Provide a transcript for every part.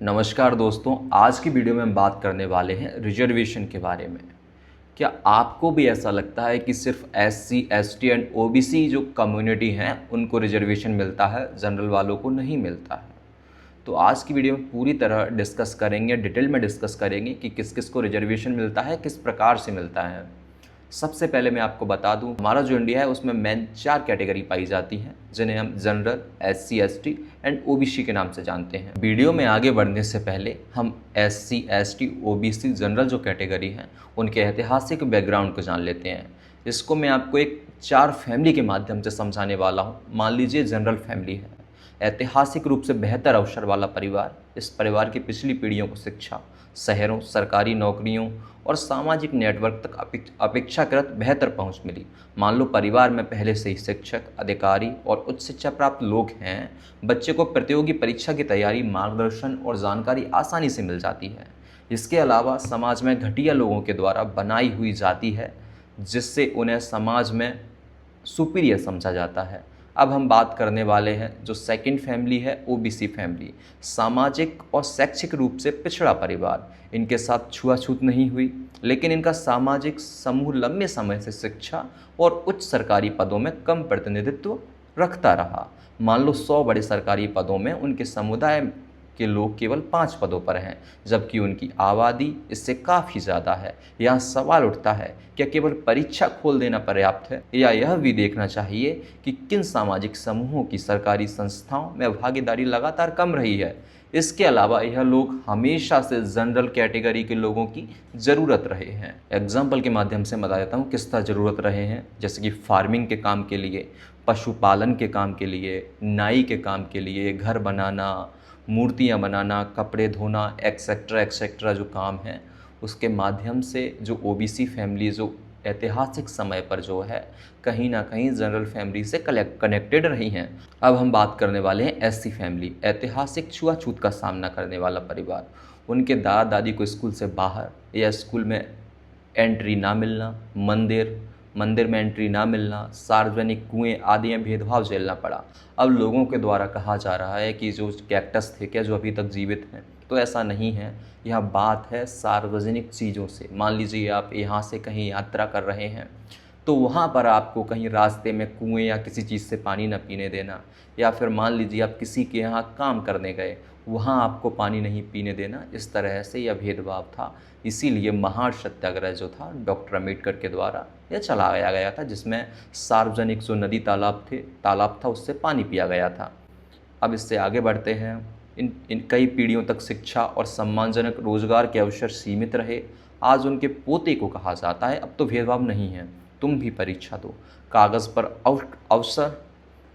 नमस्कार दोस्तों, आज की वीडियो में हम बात करने वाले हैं रिजर्वेशन के बारे में। क्या आपको भी ऐसा लगता है कि सिर्फ एससी, एसटी एंड ओबीसी जो कम्युनिटी हैं उनको रिजर्वेशन मिलता है, जनरल वालों को नहीं मिलता है? तो आज की वीडियो में पूरी तरह डिस्कस करेंगे, डिटेल में डिस्कस करेंगे कि किस किस को रिजर्वेशन मिलता है, किस प्रकार से मिलता है। सबसे पहले मैं आपको बता दूं, हमारा जो इंडिया है उसमें मेन 4 कैटेगरी पाई जाती हैं, जिन्हें हम general, SC, ST and OBC के नाम से जानते हैं। वीडियो में आगे बढ़ने से पहले हम एससी, एसटी, ओबीसी, जनरल जो कैटेगरी हैं उनके ऐतिहासिक बैकग्राउंड को जान लेते हैं। इसको मैं आपको एक 4 फैमिली के माध्यम से समझाने वाला हूँ। मान लीजिए जनरल फैमिली है, ऐतिहासिक रूप से बेहतर अवसर वाला परिवार। इस परिवार की पिछली पीढ़ियों को शिक्षा, शहरों, सरकारी नौकरियों और सामाजिक नेटवर्क तक अपेक्षाकृत बेहतर पहुंच मिली। मान लो परिवार में पहले से ही शिक्षक, अधिकारी और उच्च शिक्षा प्राप्त लोग हैं। बच्चे को प्रतियोगी परीक्षा की तैयारी, मार्गदर्शन और जानकारी आसानी से मिल जाती है। इसके अलावा समाज में घटिया लोगों के द्वारा बनाई हुई जाती है, जिससे उन्हें समाज में सुपीरियर समझा जाता है। अब हम बात करने वाले हैं जो सेकंड फैमिली है, ओबीसी फैमिली। सामाजिक और शैक्षिक रूप से पिछड़ा परिवार। इनके साथ छुआछूत नहीं हुई, लेकिन इनका सामाजिक समूह लंबे समय से शिक्षा और उच्च सरकारी पदों में कम प्रतिनिधित्व रखता रहा। मान लो 100 बड़े सरकारी पदों में उनके समुदाय के लोग केवल 5 पदों पर हैं, जबकि उनकी आबादी इससे काफ़ी ज़्यादा है। यहाँ सवाल उठता है, क्या केवल परीक्षा खोल देना पर्याप्त है, या यह भी देखना चाहिए कि किन सामाजिक समूहों की सरकारी संस्थाओं में भागीदारी लगातार कम रही है? इसके अलावा यह लोग हमेशा से जनरल कैटेगरी के लोगों की ज़रूरत रहे हैं। एग्जाम्पल के माध्यम से बता देता हूँ किस तरह ज़रूरत रहे हैं। जैसे कि फार्मिंग के काम के लिए, पशुपालन के काम के लिए, नाई के काम के लिए, घर बनाना, मूर्तियाँ बनाना, कपड़े धोना, एक्सेट्रा एक्सेट्रा जो काम हैं, उसके माध्यम से जो ओबीसी फैमिली जो ऐतिहासिक समय पर जो है कहीं ना कहीं जनरल फैमिली से कनेक्टेड रही हैं। अब हम बात करने वाले हैं एससी फैमिली, ऐतिहासिक छुआछूत का सामना करने वाला परिवार। उनके दादा दादी को स्कूल से बाहर या स्कूल में एंट्री ना मिलना, मंदिर में एंट्री ना मिलना, सार्वजनिक कुएं आदि में भेदभाव झेलना पड़ा। अब लोगों के द्वारा कहा जा रहा है कि जो कैक्टस थे क्या जो अभी तक जीवित हैं, तो ऐसा नहीं है। यह बात है सार्वजनिक चीज़ों से। मान लीजिए आप यहाँ से कहीं यात्रा कर रहे हैं, तो वहाँ पर आपको कहीं रास्ते में कुएं या किसी चीज़ से पानी न पीने देना, या फिर मान लीजिए आप किसी के यहाँ काम करने गए, वहाँ आपको पानी नहीं पीने देना। इस तरह से यह भेदभाव था। इसीलिए महान सत्याग्रह जो था डॉक्टर अम्बेडकर के द्वारा यह चलाया गया था, जिसमें सार्वजनिक जो नदी तालाब था उससे पानी पिया गया था। अब इससे आगे बढ़ते हैं। इन कई पीढ़ियों तक शिक्षा और सम्मानजनक रोजगार के अवसर सीमित रहे। आज उनके पोते को कहा जाता है, अब तो भेदभाव नहीं है, तुम भी परीक्षा दो।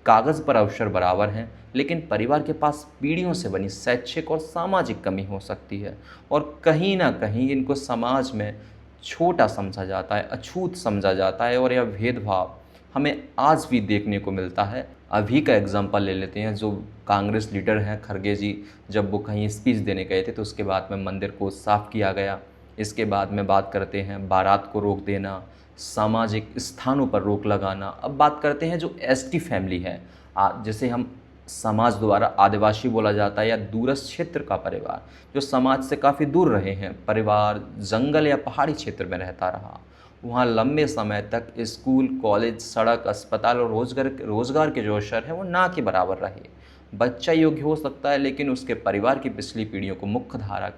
कागज़ पर अवसर बराबर हैं, लेकिन परिवार के पास पीढ़ियों से बनी शैक्षिक और सामाजिक कमी हो सकती है, और कहीं ना कहीं इनको समाज में छोटा समझा जाता है, अछूत समझा जाता है, और यह भेदभाव हमें आज भी देखने को मिलता है। अभी का एग्जांपल ले लेते हैं। जो कांग्रेस लीडर हैं खड़गे जी, जब वो कहीं स्पीच देने गए थे तो उसके बाद में मंदिर को साफ़ किया गया। इसके बाद में बात करते हैं बारात को रोक देना, सामाजिक स्थानों पर रोक लगाना। अब बात करते हैं जो एसटी फैमिली है, जिसे हम समाज द्वारा आदिवासी बोला जाता है, या दूरस्थ क्षेत्र का परिवार, जो समाज से काफ़ी दूर रहे हैं। परिवार जंगल या पहाड़ी क्षेत्र में रहता रहा, वहाँ लंबे समय तक स्कूल, कॉलेज, सड़क, अस्पताल और रोज़गार के जो अवसर हैं वो ना के बराबर रहे। बच्चा योग्य हो सकता है, लेकिन उसके परिवार की पिछली पीढ़ियों को मुख्य धारा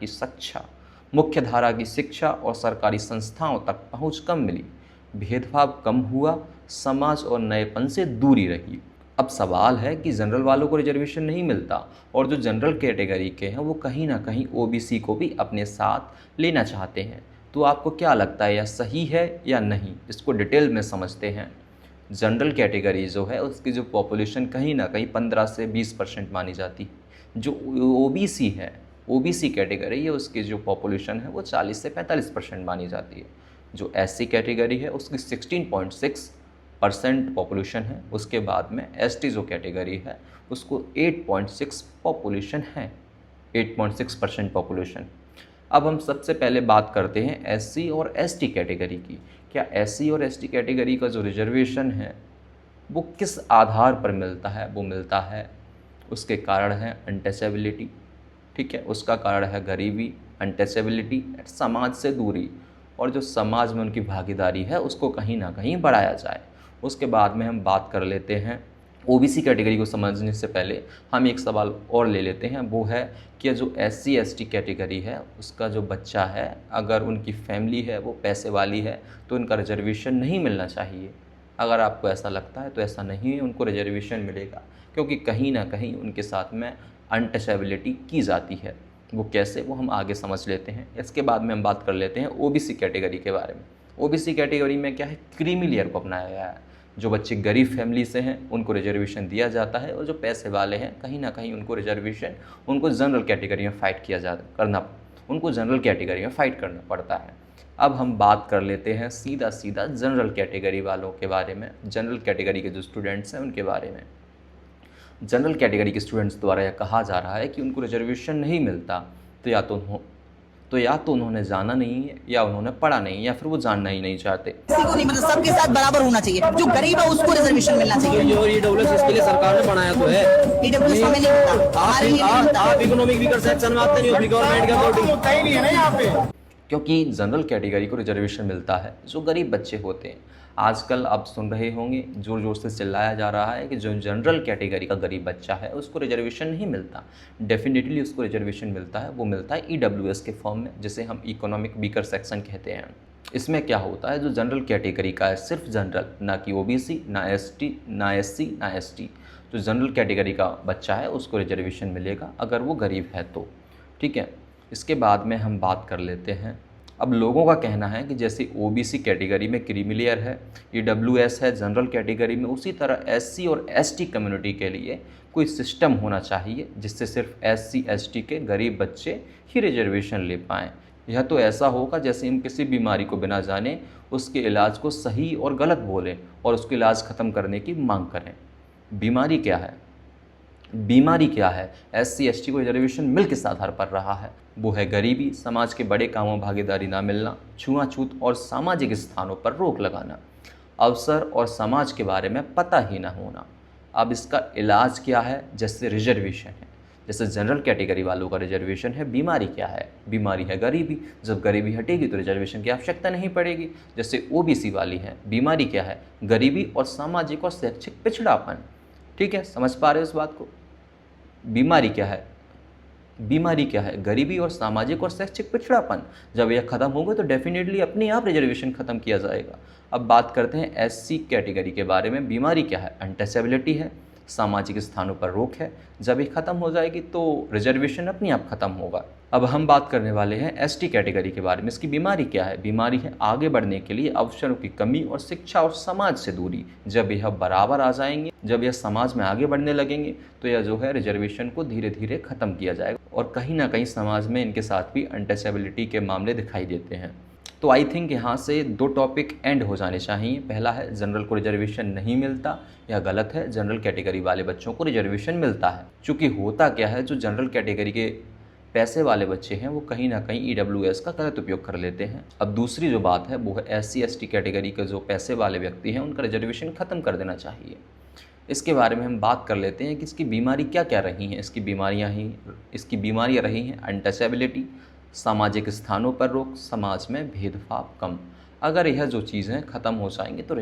की शिक्षा और सरकारी संस्थाओं तक पहुँच कम मिली। भेदभाव कम हुआ, समाज और नएपन से दूरी रही। अब सवाल है कि जनरल वालों को रिजर्वेशन नहीं मिलता, और जो जनरल कैटेगरी के हैं वो कहीं ना कहीं ओबीसी को भी अपने साथ लेना चाहते हैं। तो आपको क्या लगता है, यह सही है या नहीं? इसको डिटेल में समझते हैं। जनरल कैटेगरी जो है उसकी जो पॉपुलेशन कहीं ना कहीं 15 से 20% मानी जाती है। जो ओबीसी है, ओबीसी कैटेगरी है, उसकी जो पॉपुलेशन है वो 40 से 45% मानी जाती है। जो एससी कैटेगरी है उसकी 16.6% पॉपुलेशन है। उसके बाद में एसटी जो कैटेगरी है उसको 8.6 पॉपुलेशन है, 8.6% पॉपुलेशन। अब हम सबसे पहले बात करते हैं एससी और एसटी कैटेगरी की। क्या एससी और एसटी कैटेगरी का जो रिजर्वेशन है वो किस आधार पर मिलता है? वो मिलता है, उसके कारण है अनटचेबिलिटी, ठीक है, उसका कारण है गरीबी, अनटचेबिलिटी, समाज से दूरी, और जो समाज में उनकी भागीदारी है उसको कहीं ना कहीं बढ़ाया जाए। उसके बाद में हम बात कर लेते हैं ओबीसी कैटेगरी को समझने से पहले हम एक सवाल और ले लेते हैं, वो है कि जो SC ST कैटेगरी है उसका जो बच्चा है, अगर उनकी फैमिली है वो पैसे वाली है तो उनका रिजर्वेशन नहीं मिलना चाहिए। अगर आपको ऐसा लगता है तो ऐसा नहीं है, उनको रिजर्वेशन मिलेगा, क्योंकि कहीं ना कहीं उनके साथ में अनटचेबिलिटी की जाती है। वो कैसे, वो हम आगे समझ लेते हैं। इसके बाद में हम बात कर लेते हैं ओबीसी कैटेगरी के बारे में। ओबीसी कैटेगरी में क्या है, क्रीमी लेयर को अपनाया गया है। जो बच्चे गरीब फैमिली से हैं उनको रिजर्वेशन दिया जाता है, और जो पैसे वाले हैं कहीं ना कहीं उनको रिजर्वेशन, उनको जनरल कैटेगरी में फ़ाइट उनको जनरल कैटेगरी में फ़ाइट करना पड़ता है। अब हम बात कर लेते हैं सीधा सीधा जनरल कैटेगरी वालों के बारे में, जनरल कैटेगरी के जो स्टूडेंट्स हैं उनके बारे में। जनरल कैटेगरी के स्टूडेंट्स द्वारा यह कहा जा रहा है कि उनको रिजर्वेशन नहीं मिलता, तो या तो उन्होंने जाना नहीं है, या उन्होंने पढ़ा नहीं, या फिर वो जानना ही नहीं चाहते। किसी को नहीं, मतलब सबके साथ बराबर होना चाहिए। जो गरीब है उसको रिजर्वेशन मिलना चाहिए। और ईडब्ल्यूएस इसके लिए सरकार ने बनाया तो है। ईडब्ल्यूएस हमें नहीं मिलता, हमारे लिए नहीं मिलता। आप इकोनॉमिक वीकर सेक्शन में आते नहीं हो, गवर्नमेंट के अकॉर्डिंग कहीं नहीं है ना यहाँ पे। क्योंकि जनरल कैटेगरी को रिजर्वेशन मिलता है जो गरीब बच्चे होते हैं। आजकल आप सुन रहे होंगे, जोर जोर से चिल्लाया जा रहा है कि जो जनरल कैटेगरी का गरीब बच्चा है उसको रिजर्वेशन नहीं मिलता। डेफिनेटली उसको रिजर्वेशन मिलता है, वो मिलता है ईडब्ल्यूएस के फॉर्म में, जिसे हम इकोनॉमिक वीकर सेक्शन कहते हैं। इसमें क्या होता है, जो जनरल कैटेगरी का है, सिर्फ जनरल, ना कि ओबीसी, ना एसटी, ना एससी, ना एसटी, जो जनरल कैटेगरी का बच्चा है उसको रिजर्वेशन मिलेगा अगर वो गरीब है तो। ठीक है, इसके बाद में हम बात कर लेते हैं। अब लोगों का कहना है कि जैसे ओबीसी कैटेगरी में क्रीमी लेयर है, ईडब्ल्यूएस है जनरल कैटेगरी में, उसी तरह एससी और एसटी कम्युनिटी के लिए कोई सिस्टम होना चाहिए जिससे सिर्फ एससी एसटी के गरीब बच्चे ही रिजर्वेशन ले पाएँ। यह तो ऐसा होगा जैसे हम किसी बीमारी को बिना जाने उसके इलाज को सही और गलत बोलें और उसके इलाज ख़त्म करने की मांग करें। बीमारी क्या है? बीमारी क्या है? एससी एसटी को रिजर्वेशन मिल किस आधार पर रहा है? वो है गरीबी, समाज के बड़े कामों में भागीदारी ना मिलना, छुआछूत और सामाजिक स्थानों पर रोक लगाना, अवसर और समाज के बारे में पता ही ना होना। अब इसका इलाज क्या है? जैसे रिजर्वेशन है, जैसे जनरल कैटेगरी वालों का रिजर्वेशन है। बीमारी क्या है? बीमारी है गरीबी, जब गरीबी हटेगी तो रिजर्वेशन की आवश्यकता नहीं पड़ेगी। जैसे ओबीसी वाली है, बीमारी क्या है? गरीबी और सामाजिक और शैक्षिक पिछड़ापन। ठीक है, समझ पा रहे हो इस बात को? बीमारी क्या है? बीमारी क्या है? गरीबी और सामाजिक और शैक्षिक पिछड़ापन। जब यह खत्म होगा तो डेफिनेटली अपने आप रिजर्वेशन खत्म किया जाएगा। अब बात करते हैं एससी कैटेगरी के बारे में। बीमारी क्या है? अनटचेबिलिटी है, सामाजिक स्थानों पर रोक है। जब ये खत्म हो जाएगी तो रिजर्वेशन अपने आप खत्म होगा। अब हम बात करने वाले हैं एसटी कैटेगरी के बारे में। इसकी बीमारी क्या है? बीमारी है आगे बढ़ने के लिए अवसरों की कमी और शिक्षा और समाज से दूरी। जब यह बराबर आ जाएंगे, जब यह समाज में आगे बढ़ने लगेंगे तो यह जो है रिजर्वेशन को धीरे धीरे ख़त्म किया जाएगा। और कहीं ना कहीं समाज में इनके साथ भी अनटचेबिलिटी के मामले दिखाई देते हैं। तो आई थिंक यहाँ से दो टॉपिक एंड हो जाने चाहिए। पहला है जनरल को रिजर्वेशन नहीं मिलता, यह गलत है। जनरल कैटेगरी वाले बच्चों को रिजर्वेशन मिलता है। चूँकि होता क्या है, जो जनरल कैटेगरी के पैसे वाले बच्चे हैं वो कहीं ना कहीं ईडब्ल्यूएस का गलत उपयोग कर लेते हैं। अब दूसरी जो बात है वो है एससी एसटी कैटेगरी के जो पैसे वाले व्यक्ति हैं उनका रिजर्वेशन ख़त्म कर देना चाहिए। इसके बारे में हम बात कर लेते हैं कि इसकी बीमारी क्या क्या रही हैं। इसकी बीमारियां रही हैं अनटचेबिलिटी, सामाजिक स्थानों पर रोक, समाज में भेदभाव कम। अगर यह जो चीज़ें ख़त्म हो जाएंगी तो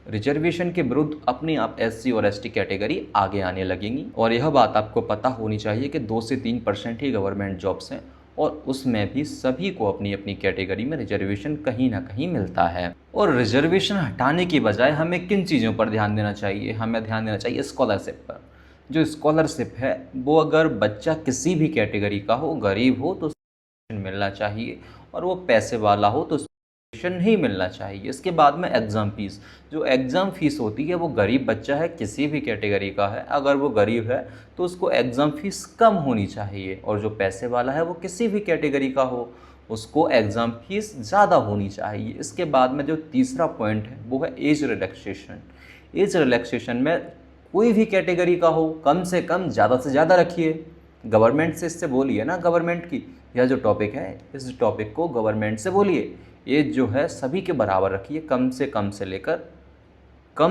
रिजर्वेशन के विरुद्ध अपने आप एससी और एसटी कैटेगरी आगे आने लगेंगी। और यह बात आपको पता होनी चाहिए कि 2 से 3% ही गवर्नमेंट जॉब्स हैं, और उसमें भी सभी को अपनी अपनी कैटेगरी में रिजर्वेशन कहीं ना कहीं मिलता है। और रिजर्वेशन हटाने की बजाय हमें किन चीज़ों पर ध्यान देना चाहिए? हमें ध्यान देना चाहिए स्कॉलरशिप पर। जो स्कॉलरशिप है वो अगर बच्चा किसी भी कैटेगरी का हो, गरीब हो तो मिलना चाहिए, और वो पैसे वाला हो तो नहीं मिलना चाहिए। इसके बाद में एग्ज़ाम फीस, जो एग्ज़ाम फीस होती है वो गरीब बच्चा है किसी भी कैटेगरी का है, अगर वो गरीब है तो उसको एग्ज़ाम फीस कम होनी चाहिए, और जो पैसे वाला है वो किसी भी कैटेगरी का हो उसको एग्ज़ाम फीस ज़्यादा होनी चाहिए। इसके बाद में जो तीसरा पॉइंट है वो है एज रिलैक्सेशन। एज रिलैक्सेशन में कोई भी कैटेगरी का हो, कम से कम ज़्यादा से ज़्यादा रखिए। गवर्नमेंट से इससे बोलिए ना, गवर्नमेंट की यह जो टॉपिक है इस टॉपिक को गवर्नमेंट से बोलिए। एज जो है सभी के बराबर रखिए, कम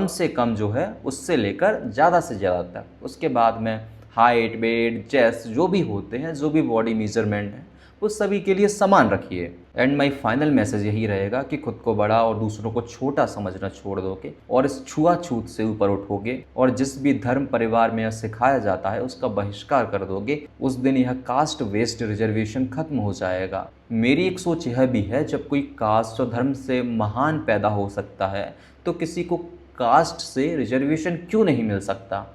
से कम जो है उससे लेकर ज़्यादा से ज़्यादा तक। उसके बाद में हाइट, वेट, चेस्ट जो भी होते हैं, जो भी बॉडी मेजरमेंट है, वो सभी के लिए समान रखिए। एंड माय फाइनल मैसेज यही रहेगा कि खुद को बड़ा और दूसरों को छोटा समझना छोड़ दोगे और इस छुआछूत से ऊपर उठोगे और जिस भी धर्म परिवार में यह सिखाया जाता है उसका बहिष्कार कर दोगे, उस दिन यह कास्ट बेस्ड रिजर्वेशन खत्म हो जाएगा। मेरी एक सोच यह भी है, जब कोई कास्ट और धर्म से महान पैदा हो सकता है तो किसी को कास्ट से रिजर्वेशन क्यों नहीं मिल सकता।